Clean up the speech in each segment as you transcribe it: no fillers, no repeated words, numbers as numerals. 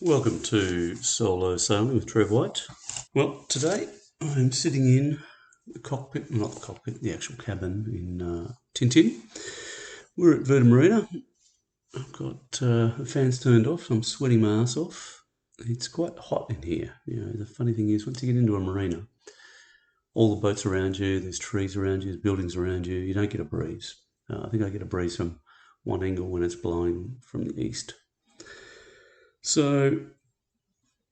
Welcome to Solo Sailing with Trev White. Well, today I'm sitting in the cockpit, not the cockpit, the actual cabin in Tintin. We're at Vuda Marina. I've got the fans turned off, so I'm sweating my ass off. It's quite hot in here. The funny thing is, once you get into a marina, all the boats around you, there's trees around you, there's buildings around you, you don't get a breeze. I think I get a breeze from one angle when it's blowing from the east. So,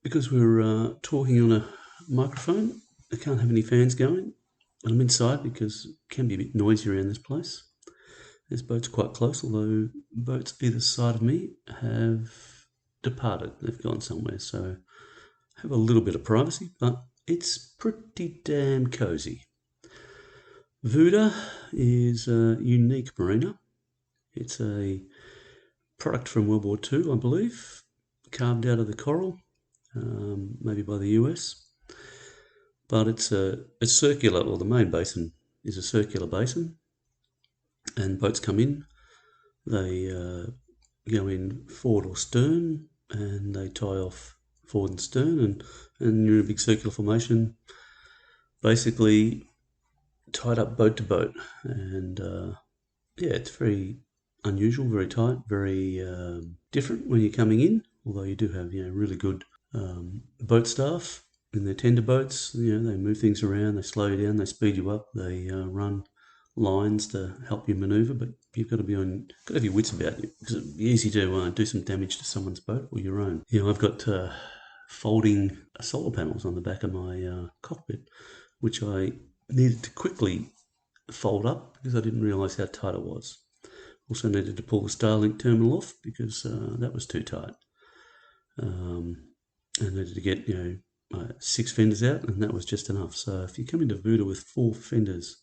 because we're talking on a microphone, I can't have any fans going. I'm inside because it can be a bit noisy around this place. This boat's quite close, although boats either side of me have departed. They've gone somewhere, so I have a little bit of privacy, but it's pretty damn cosy. Vuda is a unique marina. It's a product from World War II, I believe, carved out of the coral, maybe by the US. But it's circular, or the main basin is a circular basin, and boats come in, they go in forward or stern, and they tie off forward and stern, and you're in a big circular formation, basically tied up boat to boat. And it's very unusual, very tight, very different when you're coming in, although you do have really good boat staff in their tender boats. They move things around, they slow you down, they speed you up, they run lines to help you manoeuvre, but you've got to have your wits about you, because it'd be easy to do some damage to someone's boat or your own. I've got folding solar panels on the back of my cockpit, which I needed to quickly fold up because I didn't realise how tight it was. Also needed to pull the Starlink terminal off because that was too tight. I needed to get 6 fenders out, and that was just enough. So if you come into Vuda with 4 fenders,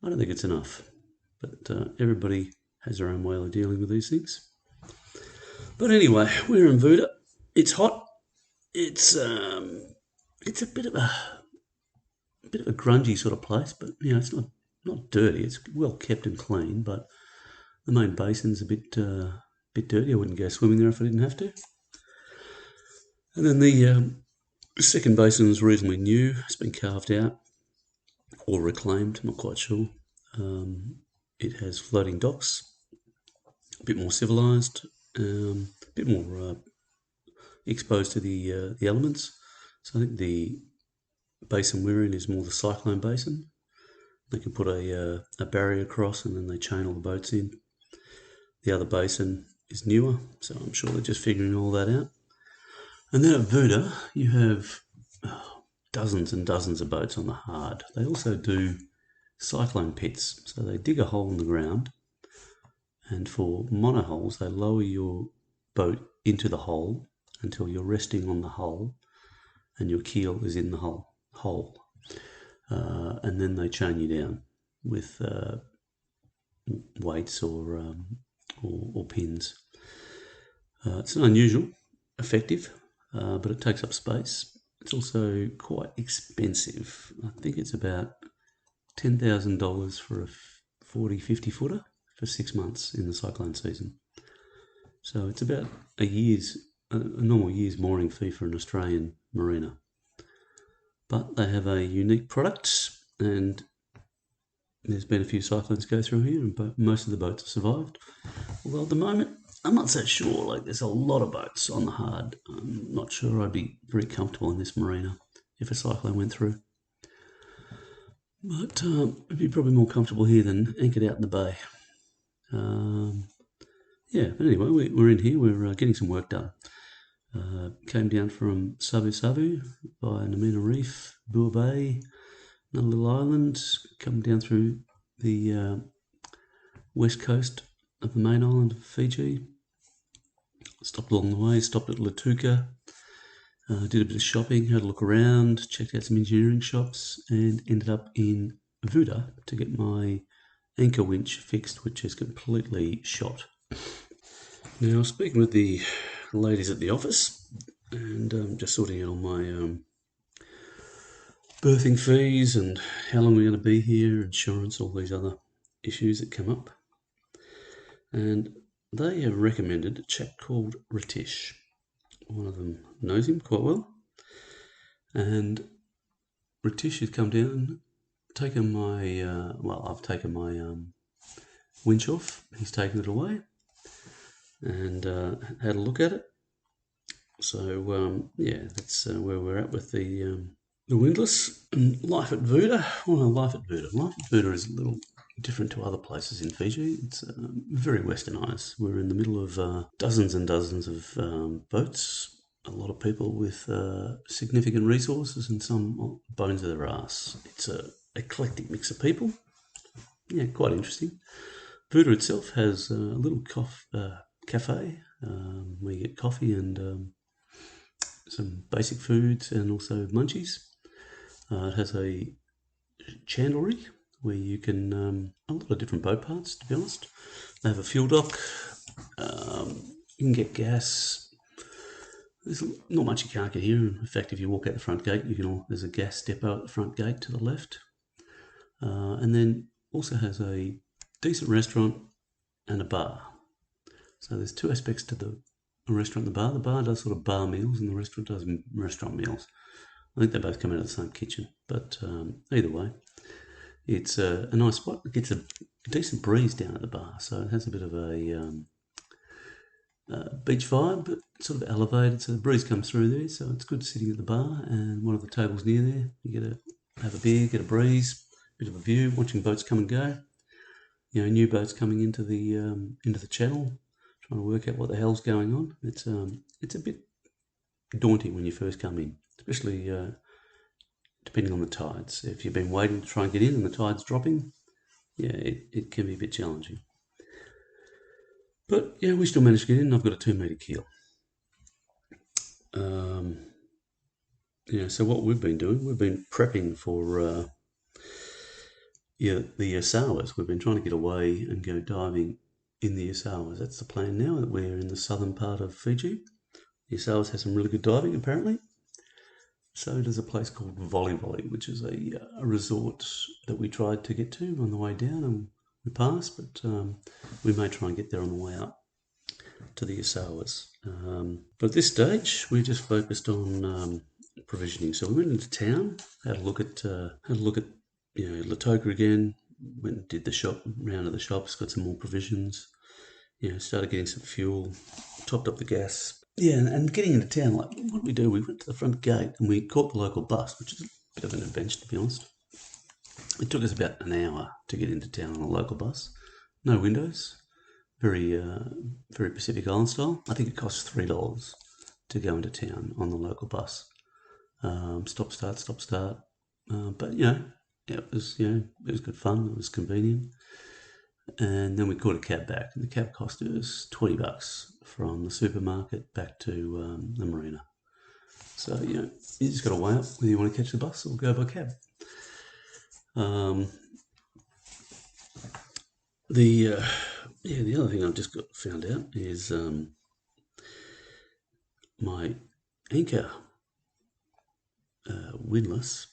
I don't think it's enough. But everybody has their own way of dealing with these things. But anyway, we're in Vuda. It's hot. It's a bit of a grungy sort of place, but it's not dirty. It's well kept and clean, but the main basin's a bit dirty. I wouldn't go swimming there if I didn't have to. And then the second basin is reasonably new. It's been carved out or reclaimed, I'm not quite sure. It has floating docks, a bit more civilised, a bit more exposed to the elements. So I think the basin we're in is more the cyclone basin. They can put a barrier across, and then they chain all the boats in. The other basin is newer, so I'm sure they're just figuring all that out. And then at Vuda, you have dozens and dozens of boats on the hard. They also do cyclone pits, so they dig a hole in the ground, and for monohulls, they lower your boat into the hole until you're resting on the hull and your keel is in the hole. And then they chain you down with weights or pins. It's not unusual, effective, but it takes up space. It's also quite expensive. I think it's about $10,000 for a 40, 50 footer for 6 months in the cyclone season. So it's about a normal year's mooring fee for an Australian marina. But they have a unique product, and there's been a few cyclones go through here, and most of the boats have survived. Although at the moment, I'm not so sure. There's a lot of boats on the hard. I'm not sure I'd be very comfortable in this marina if a cyclone went through. But I'd be probably more comfortable here than anchored out in the bay. But anyway, we're in here. We're getting some work done. Came down from SavuSavu by Namina Reef, Bua Bay, another little island, come down through the west coast of the main island of Fiji. Stopped along the way, stopped at Latuka, did a bit of shopping, had a look around, checked out some engineering shops, and ended up in Vuda to get my anchor winch fixed, which is completely shot. Now, I was speaking with the ladies at the office, and just sorting out all my berthing fees and how long we're going to be here, insurance, all these other issues that come up. And they have recommended a chap called Ratish. one of them knows him quite well. And Ritish has come down, taken my, I've taken my winch off. He's taken it away and had a look at it. So, that's where we're at with the windlass and life at Vuda. Well, life at Vuda. Life at Vuda is a little different to other places in Fiji. It's very westernised. We're in the middle of dozens and dozens of boats. A lot of people with significant resources and some bones of their ass. It's a eclectic mix of people. Yeah, quite interesting. Vuda itself has a little cafe where you get coffee and some basic foods and also munchies. It has a chandlery where you can, a lot of different boat parts, to be honest. They have a fuel dock. You can get gas. There's not much you can't get here. In fact, if you walk out the front gate, there's a gas depot at the front gate to the left. And then also has a decent restaurant and a bar. So there's two aspects to the restaurant and the bar. The bar does sort of bar meals and the restaurant does restaurant meals. I think they both come out of the same kitchen, but either way, it's a nice spot. It gets a decent breeze down at the bar, so it has a bit of a beach vibe, but sort of elevated, so the breeze comes through there, so it's good sitting at the bar, and one of the tables near there, you get to have a beer, get a breeze, bit of a view, watching boats come and go. New boats coming into the channel, trying to work out what the hell's going on. It's a bit daunting when you first come in, especially depending on the tides. If you've been waiting to try and get in and the tide's dropping, it can be a bit challenging. But we still managed to get in. I've got a 2 metre keel. So what we've been doing, we've been prepping for the Yasawas. We've been trying to get away and go diving in the Yasawas. That's the plan now, that we're in the southern part of Fiji. The Yasawas has some really good diving, apparently. So does a place called Volley, which is a resort that we tried to get to on the way down, and we passed, but we may try and get there on the way up to the Yasawas. But at this stage, we're just focused on provisioning. So we went into town, had a look at Latoka again. Went and did the round of the shops, got some more provisions. Started getting some fuel, topped up the gas. And getting into town, like, what did we do? We went to the front gate and we caught the local bus, which is a bit of an adventure, to be honest. It took us about an hour to get into town on a local bus. No windows, very Pacific Island style. I think it costs $3 to go into town on the local bus. Stop, start. But it was good fun. It was convenient. And then we caught a cab back, and the cab cost us $20 from the supermarket back to the marina. So you just got to weigh up whether you want to catch the bus or go by cab. The other thing I've just found out is my anchor windlass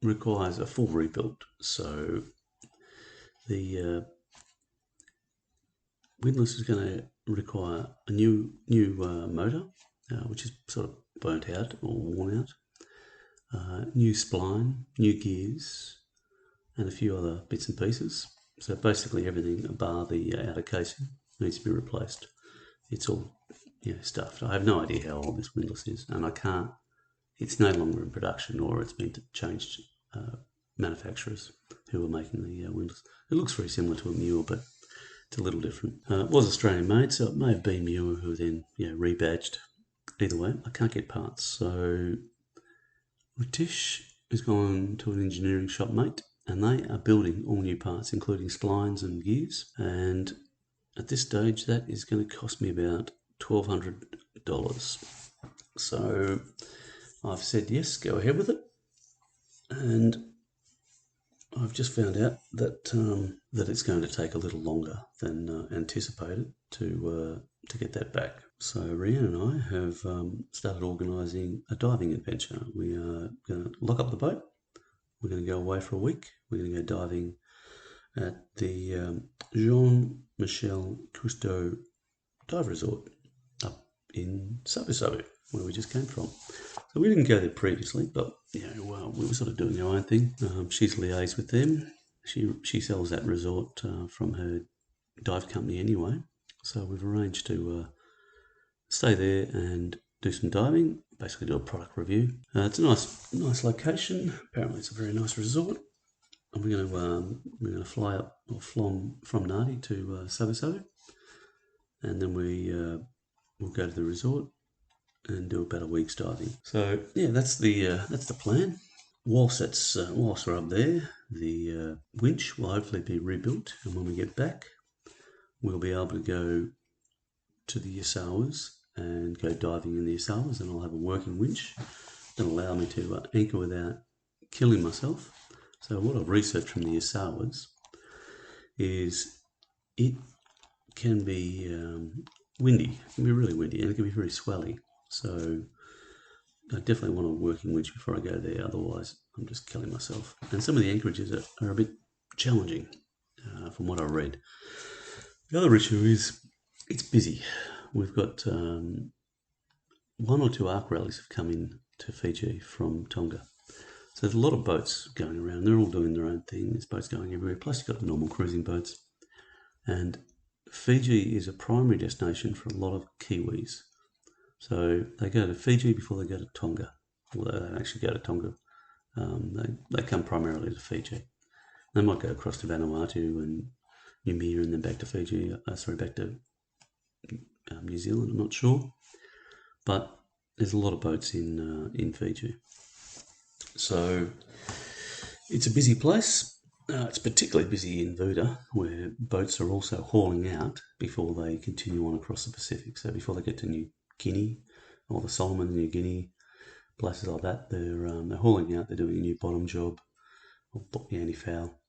requires a full rebuild. So the windlass is going to require a new motor, which is sort of burnt out or worn out, new spline, new gears, and a few other bits and pieces. So basically everything bar the outer casing needs to be replaced. It's all stuffed. I have no idea how old this windlass is, and it's no longer in production, or it's been changed manufacturers who are making the windlass. It looks very similar to a Muir, but it's a little different. It was Australian made, so it may have been Muir who then rebadged. Either way, I can't get parts. So Ritish has gone to an engineering shop mate, and they are building all new parts, including splines and gears. And at this stage, that is going to cost me about $1,200. So I've said yes, go ahead with it. And I've just found out that it's going to take a little longer than anticipated to get that back. So Rhiannon and I have started organising a diving adventure. We are going to lock up the boat. We're going to go away for a week. We're going to go diving at the Jean Michel Cousteau Resort up in SavuSavu, where we just came from. So we didn't go there previously, but we were sort of doing our own thing. She's liaised with them. She sells that resort from her dive company anyway. So we've arranged to stay there and do some diving, basically do a product review. It's a nice location. Apparently it's a very nice resort. And we're going to fly up or from Nadi to SavuSavu, and then we'll go to the resort and do about a week's diving. So yeah, that's the plan. Whilst we're up there, the winch will hopefully be rebuilt, and when we get back, we'll be able to go to the Yasawas and go diving in the Yasawas, and I'll have a working winch that'll allow me to anchor without killing myself. So what I've researched from the Yasawas is it can be windy. It can be really windy, and it can be very swelly. So I definitely want a working winch before I go there, otherwise I'm just killing myself. And some of the anchorages are a bit challenging from what I read. The other issue is it's busy. We've got one or two arc rallies have come in to Fiji from Tonga. So there's a lot of boats going around. They're all doing their own thing. There's boats going everywhere. Plus you've got the normal cruising boats. And Fiji is a primary destination for a lot of Kiwis. So they go to Fiji before they go to Tonga. Although they don't actually go to Tonga. They come primarily to Fiji. They might go across to Vanuatu and Noumea and then back to Fiji. Back to New Zealand. I'm not sure. But there's a lot of boats in Fiji. So it's a busy place. It's particularly busy in Vuda, where boats are also hauling out before they continue on across the Pacific. So before they get to New Guinea or the Solomon, New Guinea, places like that, they're hauling out. They're doing a new bottom job, or anti-foul,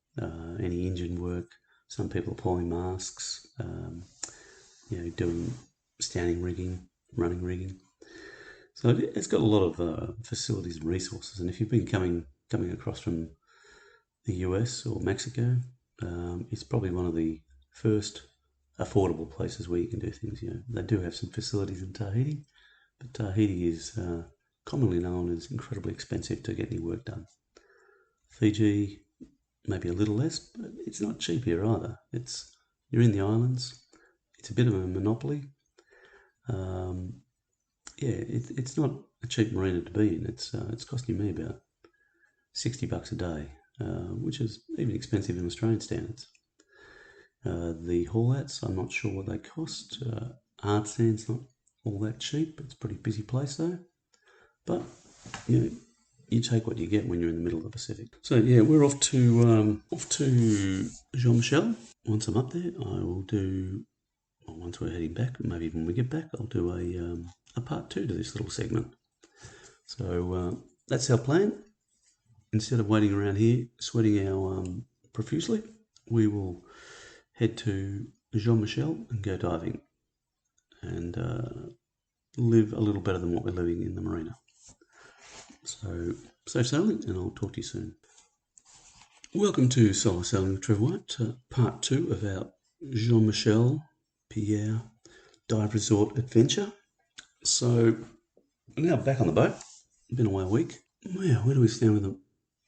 any engine work. Some people are pulling masks, doing standing rigging, running rigging. So it's got a lot of facilities and resources. And if you've been coming across from the US or Mexico, it's probably one of the first affordable places where you can do things. They do have some facilities in Tahiti, but Tahiti is commonly known as incredibly expensive to get any work done. Fiji, maybe a little less, but it's not cheap here either. You're in the islands. It's a bit of a monopoly. It's not a cheap marina to be in. It's costing me about $60 a day, which is even expensive in Australian standards. The haul-outs, I'm not sure what they cost. Art sand's not all that cheap. It's a pretty busy place though. But you take what you get when you're in the middle of the Pacific. So yeah, we're off to Jean Michel. Once I'm up there, I will do. Well, once we're heading back, maybe when we get back, I'll do a part 2 to this little segment. So that's our plan. Instead of waiting around here, sweating our profusely, we will head to Jean Michel and go diving and live a little better than what we're living in the marina. So sailing, and I'll talk to you soon. Welcome to Solo Sailing with Trevor White, part 2 of our Jean Michel Pierre Dive Resort adventure. So I'm now back on the boat. Been away a week. Yeah, where do we stand with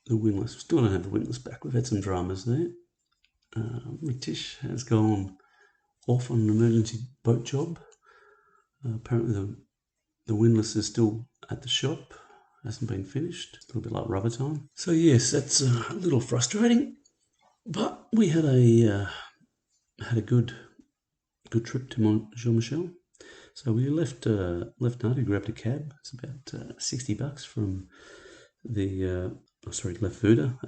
the windlass? We still don't have the windlass back. We've had some dramas there. Ritish has gone off on an emergency boat job. Apparently the windlass is still at the shop. Hasn't been finished. It's a little bit like rubber time. So yes, that's a little frustrating. But we had a good trip to Jean Michel. So we left Nadi, grabbed a cab. It's about $60 from left Vuda.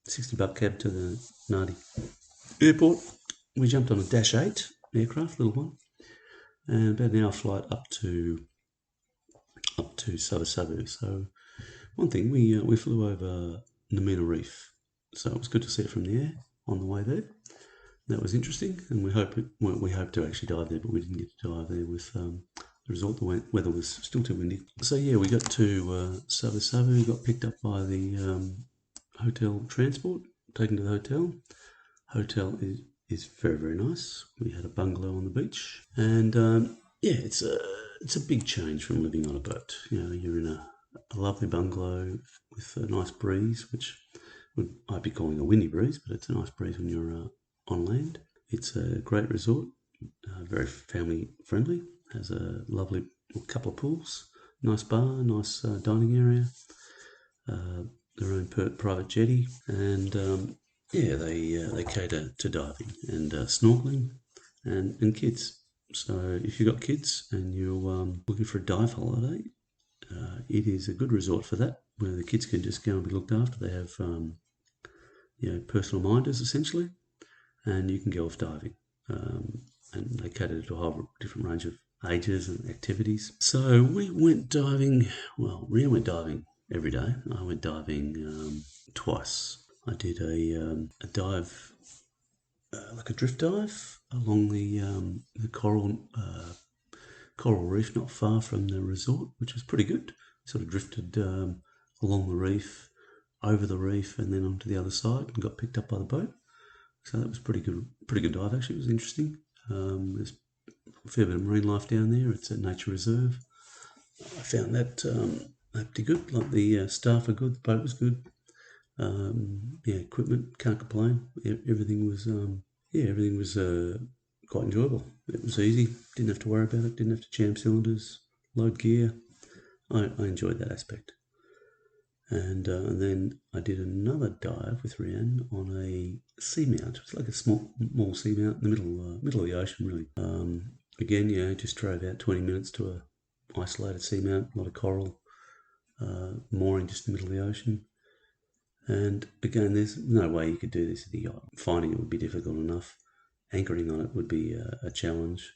$60 cab to the Nadi airport. We jumped on a Dash 8 aircraft, little one, and about an hour flight up to SavuSavu. So one thing, we flew over Namina Reef, so it was good to see it from the air on the way there. That was interesting, and we hope to actually dive there, but we didn't get to dive there with the result. The weather was still too windy. So yeah, we got to SavuSavu, got picked up by the hotel transport, taken to the hotel. Hotel is very, very nice. We had a bungalow on the beach, and it's it's a big change from living on a boat. You know, you're in a lovely bungalow with a nice breeze, which I'd be calling a windy breeze, but it's a nice breeze when you're on land. It's a great resort, very family friendly, has a lovely couple of pools, nice bar, nice dining area, their own private jetty, and they cater to diving and snorkeling and kids. So if you've got kids and you're looking for a dive holiday, it is a good resort for that, where the kids can just go and be looked after. They have personal minders essentially, and you can go off diving. And they cater to a whole different range of ages and activities. So we went diving. Well, Ria went diving every day. I went diving twice. I did a dive, like a drift dive, along the coral reef not far from the resort, which was pretty good. Sort of drifted along the reef, over the reef, and then onto the other side, and got picked up by the boat. So that was pretty good dive. Actually, it was interesting. There's a fair bit of marine life down there. It's a nature reserve. I found that pretty good. Like the staff are good, the boat was good. Equipment, can't complain. Everything was quite enjoyable. It was easy. Didn't have to worry about it. Didn't have to jam cylinders, load gear. I enjoyed that aspect. And then I did another dive with Rianne on a seamount. It was like a small seamount in the middle of the ocean, really. Again, just drove out 20 minutes to a isolated seamount, a lot of coral, mooring just in the middle of the ocean. And again, there's no way you could do this in a yacht. Finding it would be difficult enough. Anchoring on it would be a challenge.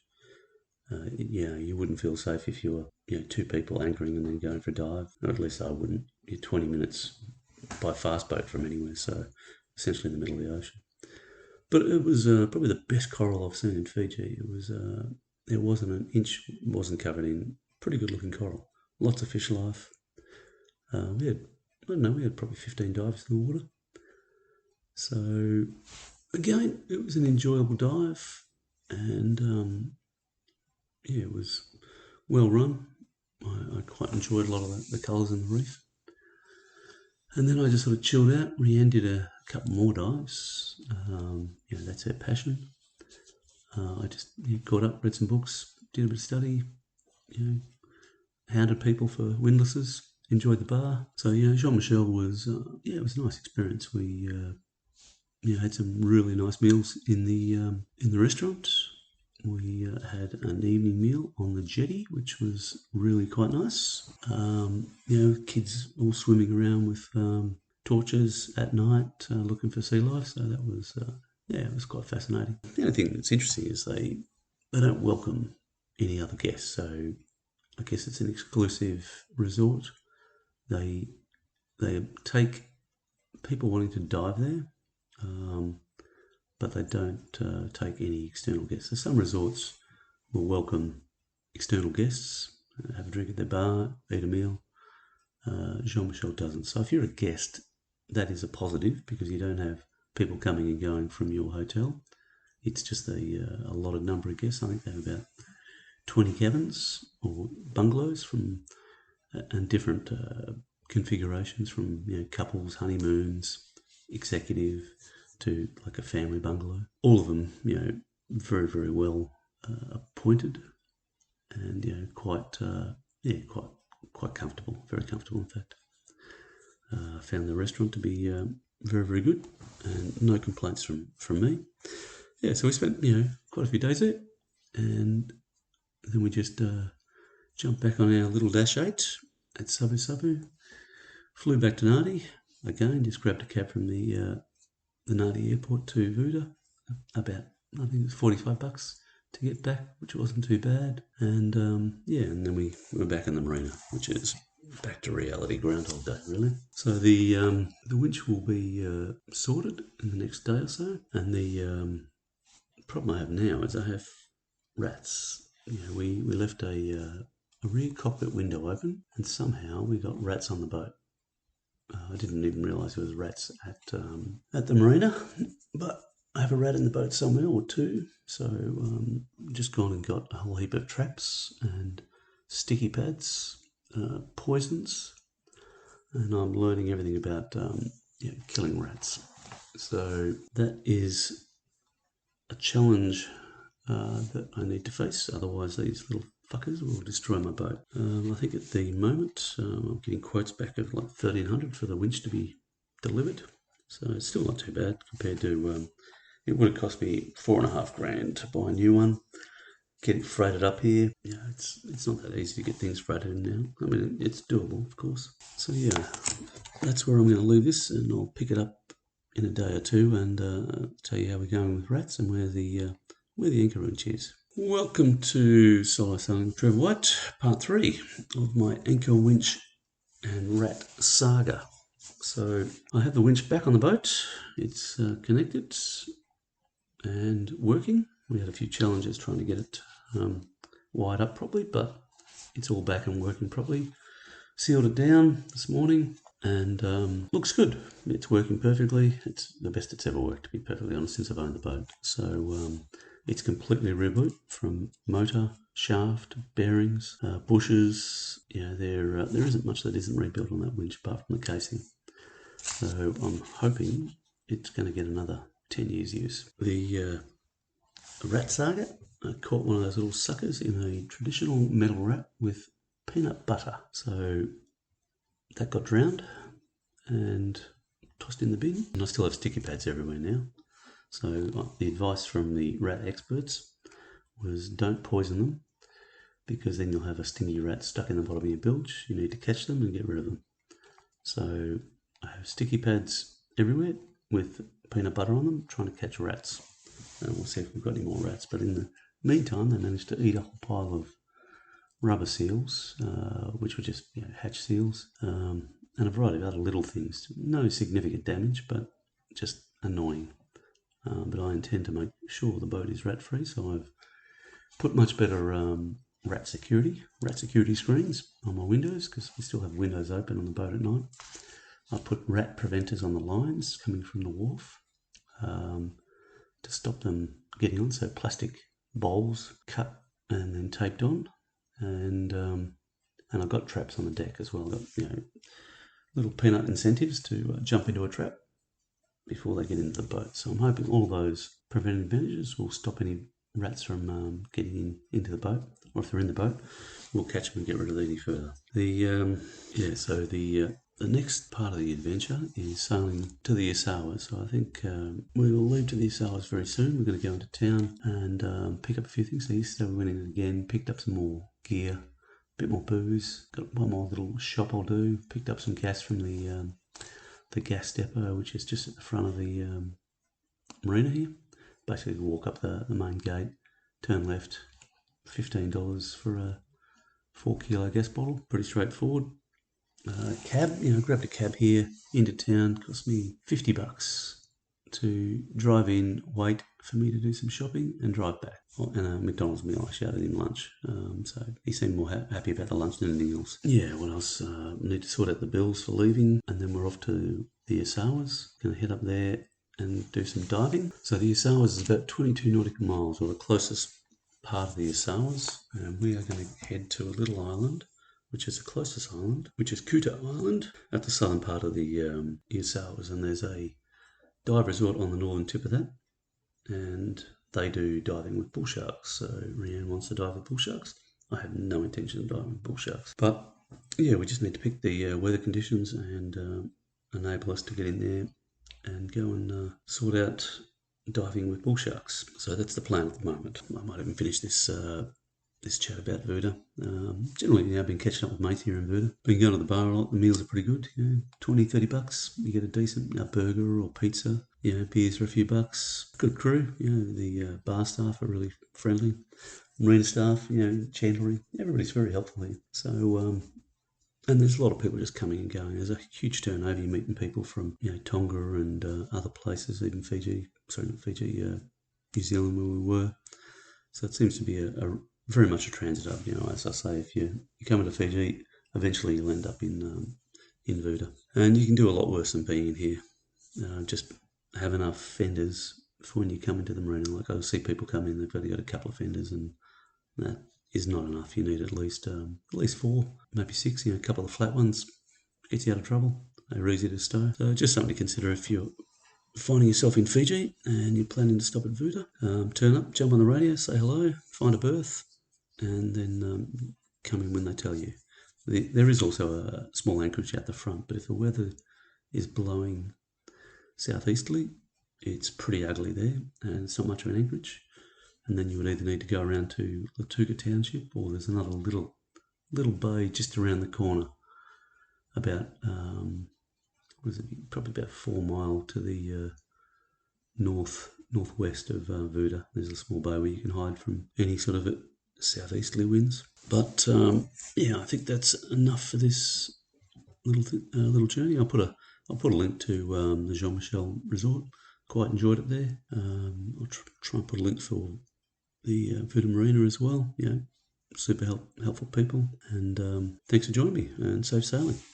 You wouldn't feel safe if you were two people anchoring and then going for a dive. Or at least I wouldn't. You're 20 minutes by fast boat from anywhere, so essentially in the middle of the ocean. But it was probably the best coral I've seen in Fiji. It wasn't an inch, wasn't covered in pretty good looking coral. Lots of fish life. We had probably 15 divers in the water. So again, it was an enjoyable dive, and it was well run. I quite enjoyed a lot of the colours in the reef. And then I just sort of chilled out. Rianne did a couple more dives. That's her passion. I just got up, read some books, did a bit of study, hounded people for windlasses, enjoyed the bar. So, Jean Michel was, it was a nice experience. We, had some really nice meals in the restaurant. We had an evening meal on the jetty, which was really quite nice. Kids all swimming around with torches at night, looking for sea life. So that was, it was quite fascinating. The only thing that's interesting is they don't welcome any other guests. So I guess it's an exclusive resort. They take people wanting to dive there. But they don't take any external guests. So some resorts will welcome external guests, have a drink at their bar, eat a meal. Jean Michel doesn't. So if you're a guest, that is a positive because you don't have people coming and going from your hotel. It's just a allotted number of guests. I think they have about 20 cabins or bungalows and different configurations from couples, honeymoons, executive, to like a family bungalow. All of them, very, very well appointed, and quite comfortable, very comfortable in fact. Found the restaurant to be very, very good, and no complaints from me. Yeah, so we spent quite a few days there, and then we just jumped back on our little Dash 8 at SavuSavu, flew back to Nadi again, just grabbed a cab from the Nadi airport to Vuda, about, I think it was $45 to get back, which wasn't too bad. And and then we were back in the marina, which is back to reality, Groundhog Day, really. So the winch will be sorted in the next day or so, and the problem I have now is I have rats. We left a rear cockpit window open, and somehow we got rats on the boat. I didn't even realise there was rats at the marina, but I have a rat in the boat somewhere or two. So just gone and got a whole heap of traps and sticky pads, poisons, and I'm learning everything about killing rats. So that is a challenge that I need to face, otherwise these little fuckers will destroy my boat. I think at the moment I'm getting quotes back of like $1,300 for the winch to be delivered, so it's still not too bad compared to it would have cost me $4,500 to buy a new one. Get it freighted up here. Yeah, it's not that easy to get things freighted in now. I mean, it's doable, of course. So yeah, that's where I'm going to leave this, and I'll pick it up in a day or two and tell you how we're going with rats and where the anchor winch is. Welcome to SavuSavu with Trevor White, part 3 of my anchor winch and rat saga. So I have the winch back on the boat. It's connected and working. We had a few challenges trying to get it wired up properly, but it's all back and working properly. Sealed it down this morning and looks good. It's working perfectly. It's the best it's ever worked, to be perfectly honest, since I've owned the boat. So it's completely rebuilt from motor, shaft, bearings, bushes. There isn't much that isn't rebuilt on that winch apart from the casing. So I'm hoping it's going to get another 10 years use. The rat saga, I caught one of those little suckers in a traditional metal rat with peanut butter. So that got drowned and tossed in the bin. And I still have sticky pads everywhere now. So the advice from the rat experts was don't poison them, because then you'll have a stingy rat stuck in the bottom of your bilge. You need to catch them and get rid of them. So I have sticky pads everywhere with peanut butter on them, trying to catch rats. And we'll see if we've got any more rats. But in the meantime, they managed to eat a whole pile of rubber seals, which were just hatch seals, and a variety of other little things. No significant damage, but just annoying. But I intend to make sure the boat is rat-free, so I've put much better rat security screens on my windows, because we still have windows open on the boat at night. I put rat preventers on the lines coming from the wharf to stop them getting on, so plastic bowls cut and then taped on, and I've got traps on the deck as well. I've got little peanut incentives to jump into a trap before they get into the boat. So I'm hoping all those preventive measures will stop any rats from getting into the boat, or if they're in the boat, we'll catch them and get rid of them any further. The next part of the adventure is sailing to the Yasawas. So I think we will leave to the Yasawas very soon. We're going to go into town and pick up a few things. So yesterday we went in again, picked up some more gear, a bit more booze, got one more little shop I'll do, picked up some gas from the gas depot, which is just at the front of the marina here. Basically walk up the main gate, turn left, $15 for a 4 kilo gas bottle. Pretty straightforward. Cab, grabbed a cab here into town. Cost me $50 to drive in, wait for me to do some shopping and drive back. And a McDonald's meal. I shouted him lunch, so he seemed more happy about the lunch than anything else. What else? Need to sort out the bills for leaving, and then we're off to the Yasawas. Going to head up there and do some diving. So the Yasawas is about 22 nautical miles, or the closest part of the Yasawas, and we are going to head to a little island, which is the closest island, which is Kuta Island, at the southern part of the Yasawas, and there's a dive resort on the northern tip of that, and they do diving with bull sharks. So Rianne wants to dive with bull sharks. I have no intention of diving with bull sharks, but we just need to pick the weather conditions and enable us to get in there and go and sort out diving with bull sharks. So that's the plan at the moment. I might even finish this chat about Vuda. Generally, I've been catching up with mates here in Vuda. Been going to the bar a lot. The meals are pretty good. $20-$30. You get a decent burger or pizza. Beers for a few bucks. Good crew. The bar staff are really friendly. Marina staff, chandlery. Everybody's very helpful here. So, and there's a lot of people just coming and going. There's a huge turnover. You're meeting people from Tonga and other places, even Fiji. Sorry, not Fiji. New Zealand, where we were. So it seems to be a very much a transit hub. As I say, if you come into Fiji, eventually you'll end up in Vuda. And you can do a lot worse than being in here. Just have enough fenders for when you come into the marina. Like I see people come in, they've only got a couple of fenders, and is not enough. You need at least 4, maybe 6. A couple of flat ones gets you out of trouble. They're easy to stow. So just something to consider if you're finding yourself in Fiji and you're planning to stop at Vuda. Turn up, jump on the radio, say hello, find a berth, and then come in when they tell you. There is also a small anchorage out the front, but if the weather is blowing southeasterly, it's pretty ugly there, and it's not much of an anchorage. And then you would either need to go around to Latuka Township, or there's another little bay just around the corner, about probably about 4 mile to the northwest of Vuda. There's a small bay where you can hide from any sort of southeasterly winds. But I think that's enough for this little journey. I'll put a link to the Jean Michel Resort. Quite enjoyed it there. I'll try and put a link for the Vuda Marina as well. Super helpful people. And thanks for joining me, and safe sailing.